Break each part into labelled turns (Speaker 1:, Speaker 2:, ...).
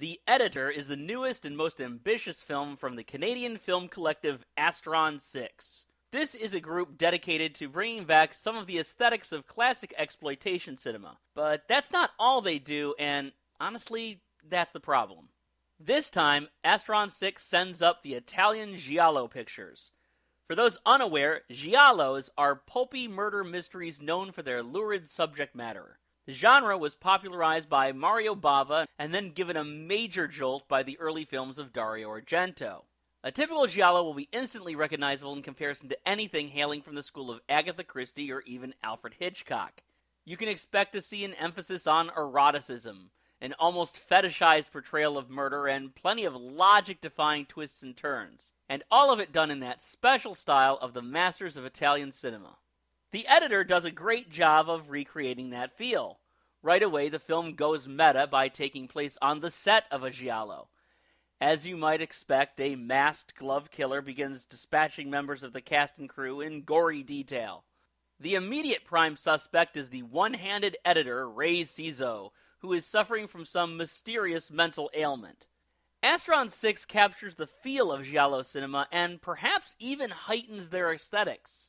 Speaker 1: The Editor is the newest and most ambitious film from the Canadian film collective Astron 6. This is a group dedicated to bringing back some of the aesthetics of classic exploitation cinema. But that's not all they do, and honestly, that's the problem. This time, Astron 6 sends up the Italian giallo pictures. For those unaware, giallos are pulpy murder mysteries known for their lurid subject matter. The genre was popularized by Mario Bava and then given a major jolt by the early films of Dario Argento. A typical giallo will be instantly recognizable in comparison to anything hailing from the school of Agatha Christie or even Alfred Hitchcock. You can expect to see an emphasis on eroticism, an almost fetishized portrayal of murder, and plenty of logic-defying twists and turns. And all of it done in that special style of the masters of Italian cinema. The Editor does a great job of recreating that feel. Right away, the film goes meta by taking place on the set of a giallo. As you might expect, a masked glove killer begins dispatching members of the cast and crew in gory detail. The immediate prime suspect is the one-handed editor, Ray Cizo, who is suffering from some mysterious mental ailment. Astron 6 captures the feel of giallo cinema and perhaps even heightens their aesthetics.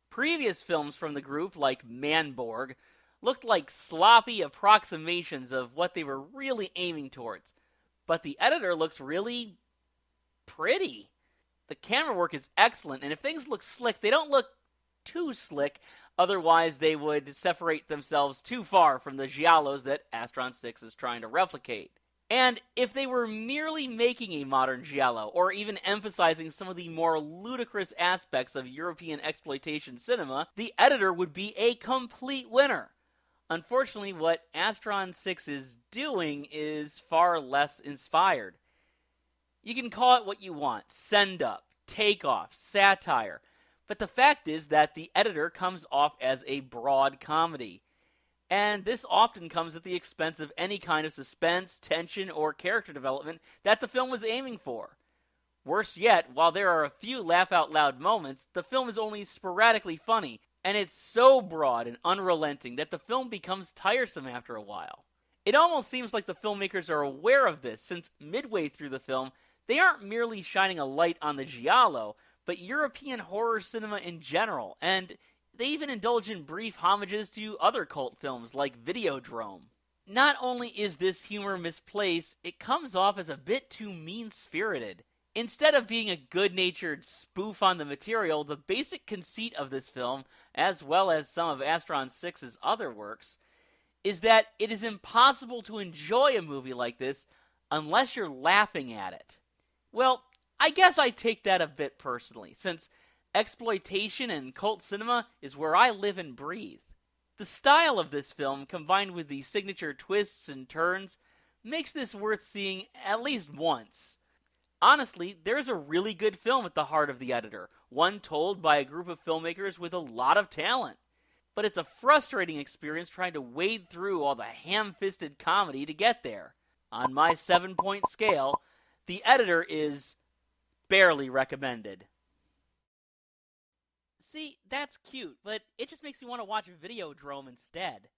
Speaker 1: Previous films from the group, like Manborg, looked like sloppy approximations of what they were really aiming towards. But the Editor looks really pretty. The camera work is excellent, and if things look slick, they don't look too slick, otherwise they would separate themselves too far from the giallos that Astron 6 is trying to replicate. And if they were merely making a modern giallo, or even emphasizing some of the more ludicrous aspects of European exploitation cinema, the Editor would be a complete winner. Unfortunately, what Astron 6 is doing is far less inspired. You can call it what you want: send-up, take-off, satire. But the fact is that the Editor comes off as a broad comedy. And this often comes at the expense of any kind of suspense, tension, or character development that the film was aiming for. Worse yet, while there are a few laugh-out-loud moments, the film is only sporadically funny, and it's so broad and unrelenting that the film becomes tiresome after a while. It almost seems like the filmmakers are aware of this, since midway through the film, they aren't merely shining a light on the giallo, but European horror cinema in general, and they even indulge in brief homages to other cult films like Videodrome. Not only is this humor misplaced, it comes off as a bit too mean-spirited. Instead of being a good-natured spoof on the material, the basic conceit of this film, as well as some of Astron 6's other works, is that it is impossible to enjoy a movie like this unless you're laughing at it. Well, I guess I take that a bit personally, since exploitation and cult cinema is where I live and breathe. The style of this film, combined with the signature twists and turns, makes this worth seeing at least once. Honestly, there's a really good film at the heart of The Editor, one told by a group of filmmakers with a lot of talent. But it's a frustrating experience trying to wade through all the ham-fisted comedy to get there. On my 7-point scale, The Editor is barely recommended. See, that's cute, but it just makes me want to watch Videodrome instead.